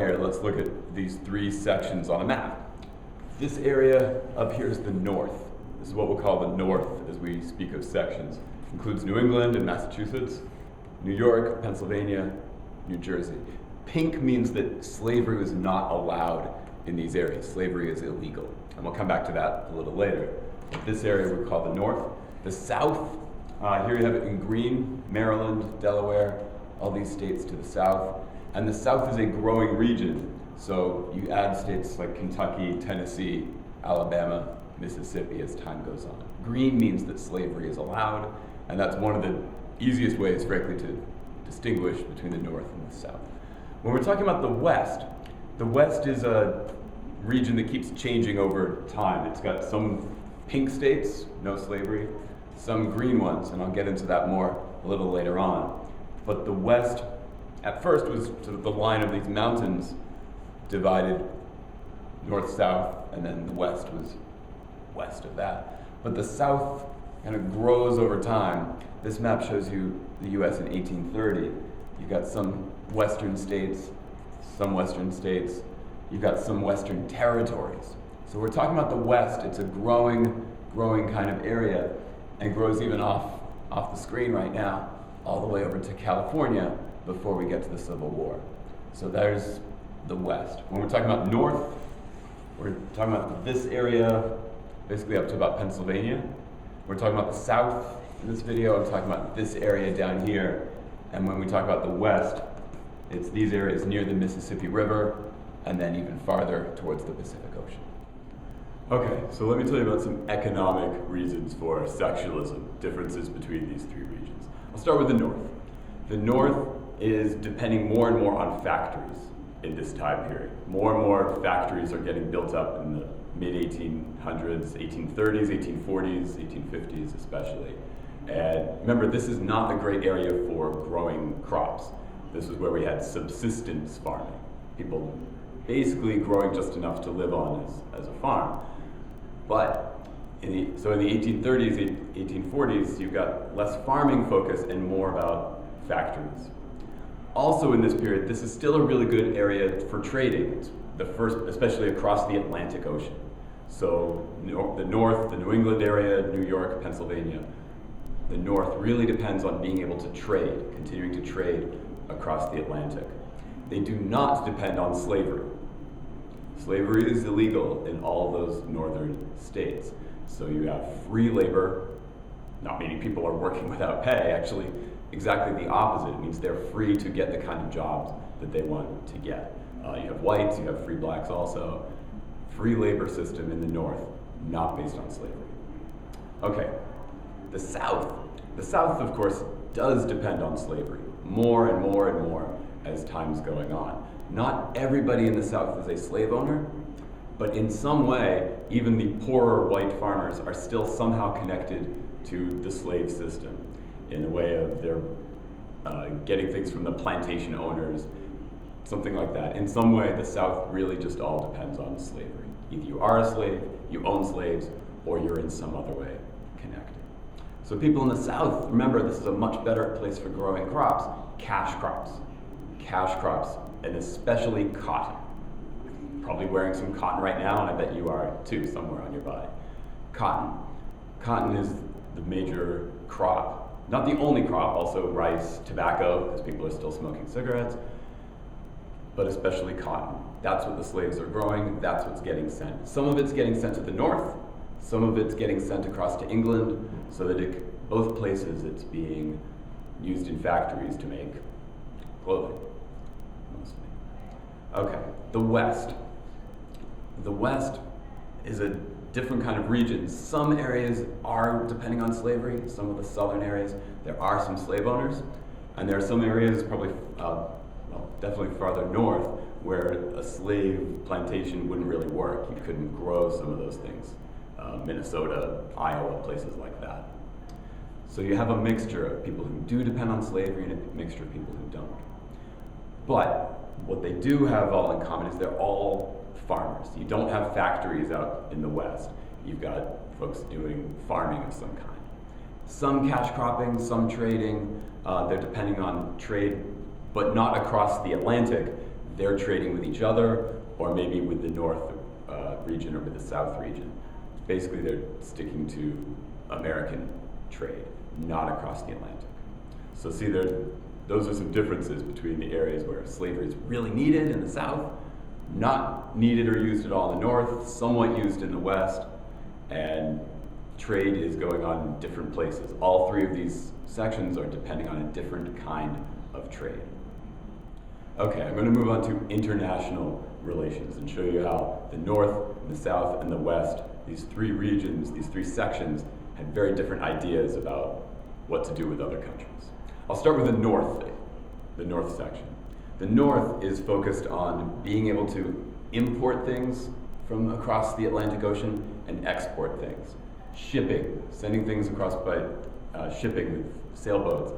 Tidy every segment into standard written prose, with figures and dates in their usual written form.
here, let's look at these three sections on a map. This area up here is the north. This is what we'll call the north as we speak of sections. It includes New England and Massachusetts, New York, Pennsylvania, New Jersey. Pink means that slavery was not allowed in these areas. Slavery is illegal. And we'll come back to that a little later. This area we call the north. The south, here you have it in green, Maryland, Delaware, all these states to the south. And the south is a growing region. So you add states like Kentucky, Tennessee, Alabama, Mississippi as time goes on. Green means that slavery is allowed, and that's one of the easiest ways, frankly, to distinguish between the north and the south. When we're talking about the west is a region that keeps changing over time. It's got some pink states, no slavery, some green ones, and I'll get into that more a little later on. But the west, at first, was sort of the line of these mountains divided north-south, and then the west was west of that. But the south kind of grows over time. This map shows you the US in 1830. You've got some western states, you've got some western territories. So we're talking about the west. It's a growing kind of area, and grows even off the screen right now, all the way over to California before we get to the Civil War. So there's the west. When we're talking about north, we're talking about this area, basically up to about Pennsylvania. We're talking about the south in this video. I'm talking about this area down here. And when we talk about the west, it's these areas near the Mississippi River, and then even farther towards the Pacific Ocean. Okay, so let me tell you about some economic reasons for sectionalism, differences between these three regions. I'll start with the north. The north is depending more and more on factories in this time period. More and more factories are getting built up in the mid-1800s, 1830s, 1840s, 1850s especially. And remember, this is not a great area for growing crops. This is where we had subsistence farming. People basically growing just enough to live on as a farm. But in the 1830s, 1840s, you've got less farming focus and more about factories. Also in this period, this is still a really good area for trading. It's the first, especially across the Atlantic Ocean. So the north, the New England area, New York, Pennsylvania, the north really depends on being able to trade, continuing to trade across the Atlantic. They do not depend on slavery. Slavery is illegal in all those northern states. So you have free labor, not meaning people are working without pay, actually exactly the opposite. It means they're free to get the kind of jobs that they want to get. You have whites, you have free blacks also. Free labor system in the north, not based on slavery. Okay, the south. The south, of course, does depend on slavery more and more and more as time's going on. Not everybody in the south is a slave owner, but in some way, even the poorer white farmers are still somehow connected to the slave system in the way of their getting things from the plantation owners, something like that. In some way, the South really just all depends on slavery. Either you are a slave, you own slaves, or you're in some other way connected. So people in the South, remember, this is a much better place for growing crops, cash crops, and especially cotton. Probably wearing some cotton right now, and I bet you are too, somewhere on your body. Cotton is the major crop. Not the only crop, also rice, tobacco, because people are still smoking cigarettes, but especially cotton. That's what the slaves are growing, that's what's getting sent. Some of it's getting sent to the north, some of it's getting sent across to England, so that both places it's being used in factories to make clothing, mostly. Okay, the West. The West is a different kind of region. Some areas are depending on slavery. Some of the southern areas, there are some slave owners. And there are some areas, probably, definitely farther north, where a slave plantation wouldn't really work. You couldn't grow some of those things. Minnesota, Iowa, places like that. So you have a mixture of people who do depend on slavery and a mixture of people who don't. But what they do have all in common is they're all farmers. You don't have factories out in the West. You've got folks doing farming of some kind. Some cash cropping, some trading. They're depending on trade, but not across the Atlantic. they're trading with each other, or maybe with the north region or with the south region. Basically, they're sticking to American trade, not across the Atlantic. So see, those are some differences between the areas where slavery is really needed in the south, not needed or used at all in the north, somewhat used in the west, and trade is going on in different places. All three of these sections are depending on a different kind of trade. Okay, I'm going to move on to international relations and show you how the north, the south, and the west, these three regions, these three sections, had very different ideas about what to do with other countries. I'll start with the north section. The north is focused on being able to import things from across the Atlantic Ocean and export things. Shipping, sending things across by shipping with sailboats,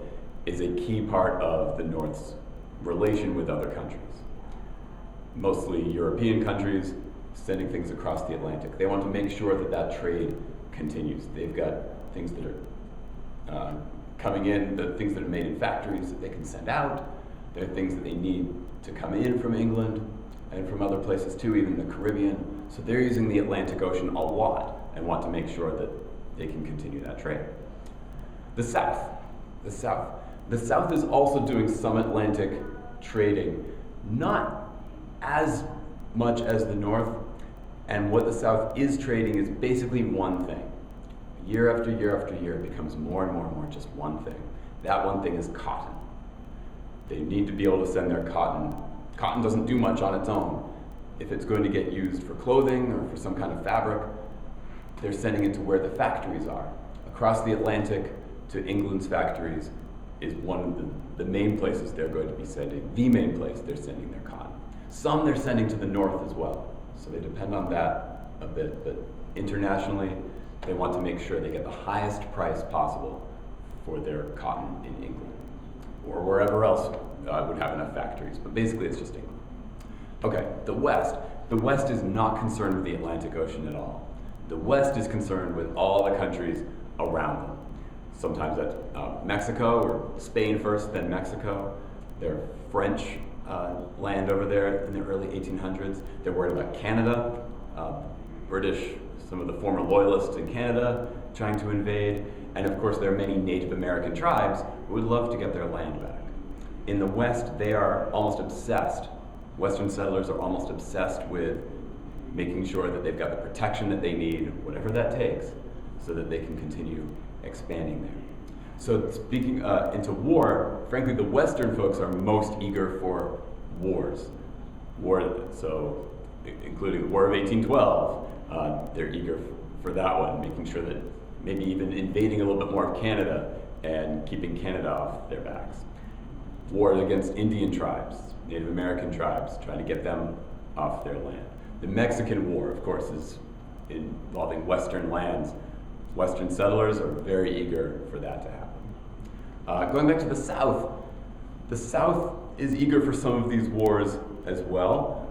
is a key part of the North's relation with other countries. Mostly European countries sending things across the Atlantic. They want to make sure that that trade continues. They've got things that are coming in, the things that are made in factories that they can send out. There are things that they need to come in from England and from other places too, even the Caribbean. So they're using the Atlantic Ocean a lot and want to make sure that they can continue that trade. The South is also doing some Atlantic trading, not as much as the North, and what the South is trading is basically one thing. Year after year after year, it becomes more and more and more just one thing. That one thing is cotton. They need to be able to send their cotton. Cotton doesn't do much on its own. If it's going to get used for clothing or for some kind of fabric, they're sending it to where the factories are. Across the Atlantic to England's factories is one of the main places they're going to be sending, the main place they're sending their cotton. Some they're sending to the north as well, so they depend on that a bit, but internationally, they want to make sure they get the highest price possible for their cotton in England, or wherever else would have enough factories, but basically it's just England. Okay, the West. The West is not concerned with the Atlantic Ocean at all. The West is concerned with all the countries around them. Sometimes that's Mexico, or Spain first, then Mexico. They're French land over there in the early 1800s. They're worried about Canada, British, some of the former loyalists in Canada trying to invade. And of course, there are many Native American tribes who would love to get their land back. In the West, they are almost obsessed. Western settlers are almost obsessed with making sure that they've got the protection that they need, whatever that takes, so that they can continue expanding there. So speaking into war, frankly, the Western folks are most eager for wars. So including the War of 1812, they're eager for that one, making sure that maybe even invading a little bit more of Canada and keeping Canada off their backs. War against Indian tribes, Native American tribes, trying to get them off their land. The Mexican War, of course, is involving Western lands. Western settlers are very eager for that to happen. Going back to the South is eager for some of these wars as well.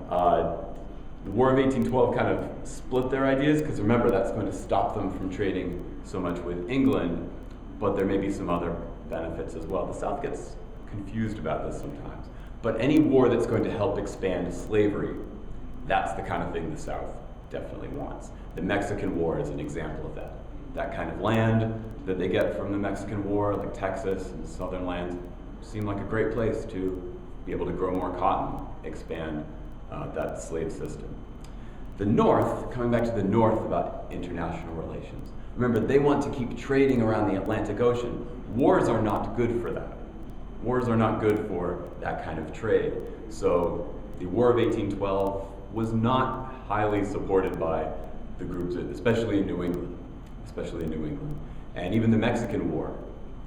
The War of 1812 kind of split their ideas, because remember, that's going to stop them from trading so much with England, but there may be some other benefits as well. The South gets confused about this sometimes. But any war that's going to help expand slavery, that's the kind of thing the South definitely wants. The Mexican War is an example of that. That kind of land that they get from the Mexican War, like Texas and southern lands, seem like a great place to be able to grow more cotton, expand that slave system. The North, coming back to the North about international relations, remember, they want to keep trading around the Atlantic Ocean. Wars are not good for that. Wars are not good for that kind of trade. So the War of 1812 was not highly supported by the groups, especially in New England. And even the Mexican War,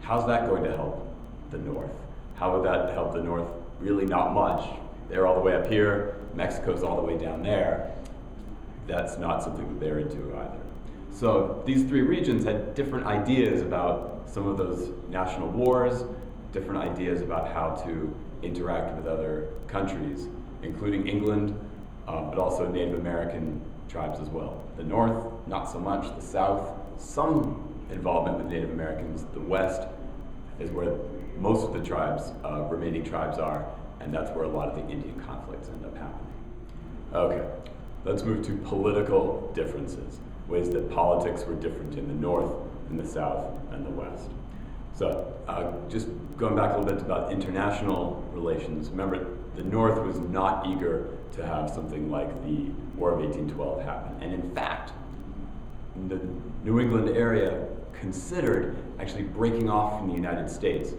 how's that going to help the North? How would that help the North? Really not much. They're all the way up here, Mexico's all the way down there. That's not something that they're into either. So these three regions had different ideas about some of those national wars, different ideas about how to interact with other countries, including England, but also Native American tribes as well. The North, not so much. The South, some involvement with Native Americans. The West is where most of the tribes, remaining tribes are, and that's where a lot of the Indian conflicts end up happening. Okay, let's move to political differences, ways that politics were different in the North, in the South, and the West. So just going back a little bit about international relations, remember the North was not eager to have something like the War of 1812 happen. And in fact, the New England area considered actually breaking off from the United States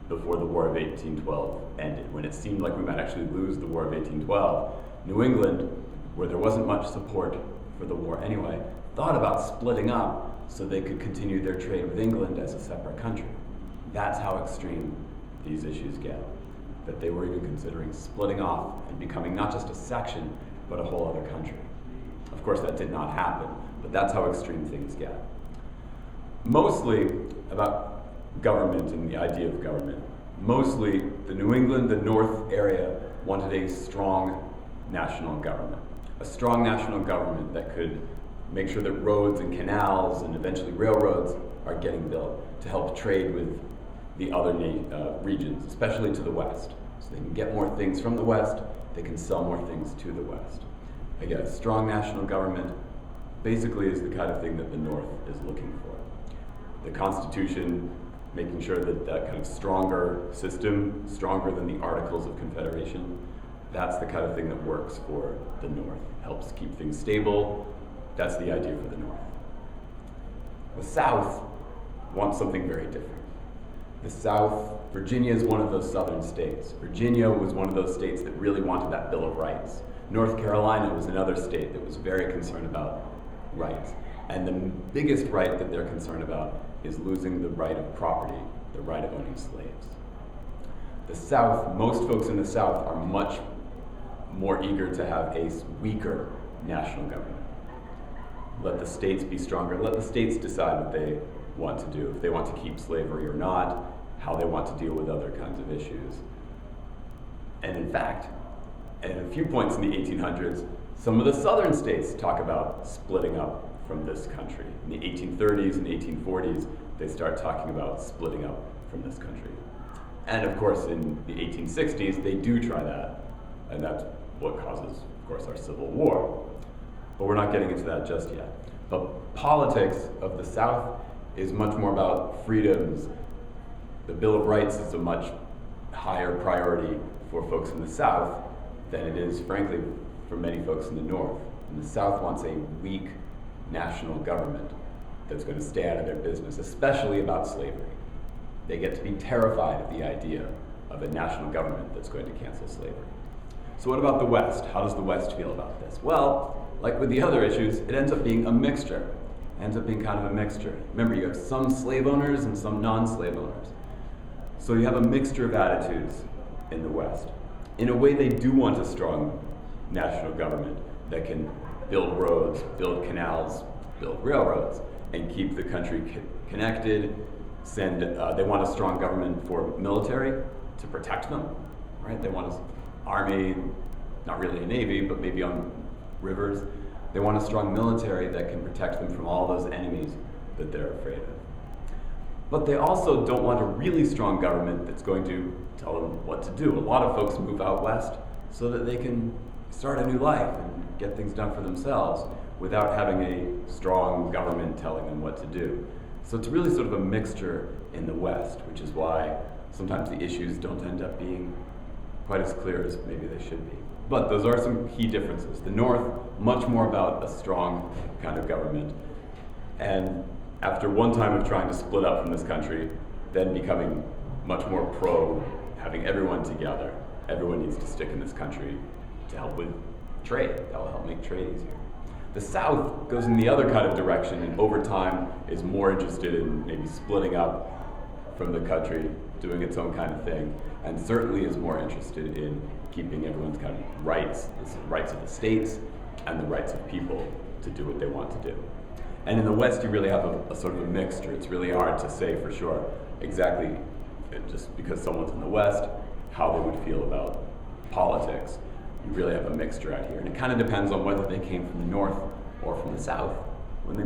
before the War of 1812 ended. When it seemed like we might actually lose the War of 1812, New England, where there wasn't much support for the war anyway, thought about splitting up so they could continue their trade with England as a separate country. That's how extreme these issues get, that they were even considering splitting off and becoming not just a section, but a whole other country. Of course, that did not happen, but that's how extreme things get. Mostly about government and the idea of government. Mostly, the New England, the North area wanted a strong national government. A strong national government that could make sure that roads and canals and eventually railroads are getting built to help trade with the other regions, especially to the West. So they can get more things from the West, they can sell more things to the West. Again, a strong national government basically is the kind of thing that the North is looking for. The Constitution, making sure that that kind of stronger system, stronger than the Articles of Confederation, that's the kind of thing that works for the North. Helps keep things stable. That's the idea for the North. The South wants something very different. The South, Virginia is one of those southern states. Virginia was one of those states that really wanted that Bill of Rights. North Carolina was another state that was very concerned about rights. And the biggest right that they're concerned about is losing the right of property, the right of owning slaves. The South, most folks in the South are much more eager to have a weaker national government. Let the states be stronger. Let the states decide what they want to do, if they want to keep slavery or not, how they want to deal with other kinds of issues. And in fact, at a few points in the 1800s, some of the southern states talk about splitting up from this country. In the 1830s and 1840s, they start talking about splitting up from this country. And of course, in the 1860s, they do try that, and that's what causes, of course, our Civil War. But we're not getting into that just yet. But politics of the South is much more about freedoms. The Bill of Rights is a much higher priority for folks in the South than it is, frankly, for many folks in the North. And the South wants a weak national government that's going to stay out of their business, especially about slavery. They get to be terrified of the idea of a national government that's going to cancel slavery. So what about the West? How does the West feel about this? Well, like with the other issues, it ends up being a mixture. It ends up being kind of a mixture. Remember, you have some slave owners and some non-slave owners. So you have a mixture of attitudes in the West. In a way, they do want a strong national government that can build roads, build canals, build railroads, and keep the country connected. They want a strong government for military to protect them, right? They want an army, not really a navy, but maybe on rivers. They want a strong military that can protect them from all those enemies that they're afraid of. But they also don't want a really strong government that's going to tell them what to do. A lot of folks move out west so that they can start a new life and get things done for themselves without having a strong government telling them what to do. So it's really sort of a mixture in the West, which is why sometimes the issues don't end up being quite as clear as maybe they should be. But those are some key differences. The North, much more about a strong kind of government. And after one time of trying to split up from this country, then becoming much more pro having everyone together. Everyone needs to stick in this country to help with trade. That will help make trade easier. The South goes in the other kind of direction and over time is more interested in maybe splitting up from the country, doing its own kind of thing, and certainly is more interested in keeping everyone's kind of rights, the rights of the states and the rights of people to do what they want to do. And in the West, you really have a sort of a mixture. It's really hard to say for sure exactly, just because someone's in the West, how they would feel about politics. You really have a mixture out here. And it kind of depends on whether they came from the North or from the South when they